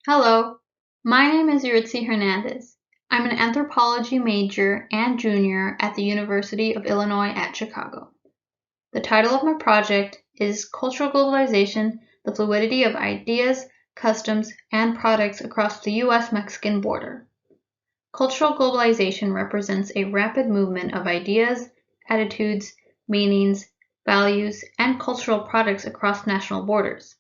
Hello, my name is Yaritzi Hernandez. I'm an anthropology major and junior at the University of Illinois at Chicago. The title of my project is Cultural Globalization, the Fluidity of Ideas, Customs, and Products Across the U.S.-Mexican Border. Cultural globalization represents a rapid movement of ideas, attitudes, meanings, values, and cultural products across national borders.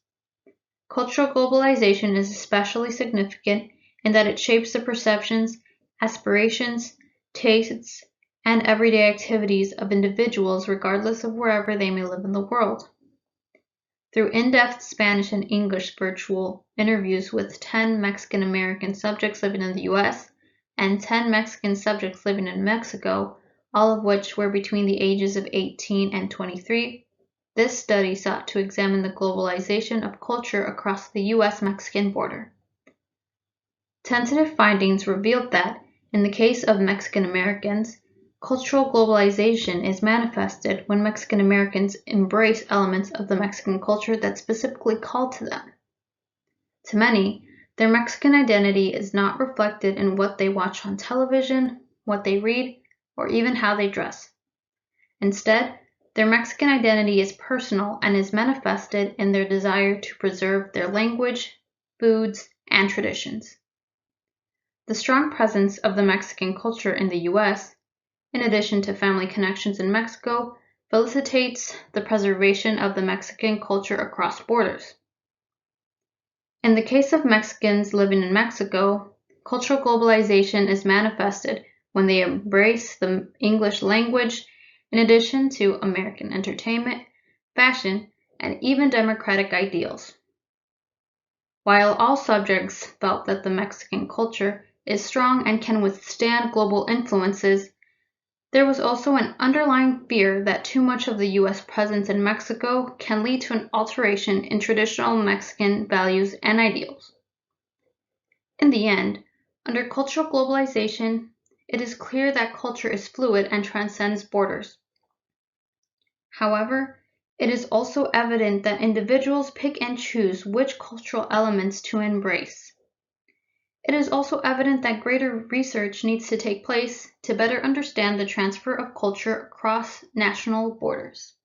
Cultural globalization is especially significant in that it shapes the perceptions, aspirations, tastes, and everyday activities of individuals regardless of wherever they may live in the world. Through in-depth Spanish and English virtual interviews with 10 Mexican American subjects living in the US and 10 Mexican subjects living in Mexico, all of which were between the ages of 18 and 23, this study sought to examine the globalization of culture across the U.S.-Mexican border. Tentative findings revealed that, in the case of Mexican Americans, cultural globalization is manifested when Mexican Americans embrace elements of the Mexican culture that specifically call to them. To many, their Mexican identity is not reflected in what they watch on television, what they read, or even how they dress. Instead, their Mexican identity is personal and is manifested in their desire to preserve their language, foods, and traditions. The strong presence of the Mexican culture in the U.S., in addition to family connections in Mexico, facilitates the preservation of the Mexican culture across borders. In the case of Mexicans living in Mexico, cultural globalization is manifested when they embrace the English language in addition to American entertainment, fashion, and even democratic ideals. While all subjects felt that the Mexican culture is strong and can withstand global influences, there was also an underlying fear that too much of the U.S. presence in Mexico can lead to an alteration in traditional Mexican values and ideals. In the end, under cultural globalization, it is clear that culture is fluid and transcends borders. However, it is also evident that individuals pick and choose which cultural elements to embrace. It is also evident that greater research needs to take place to better understand the transfer of culture across national borders.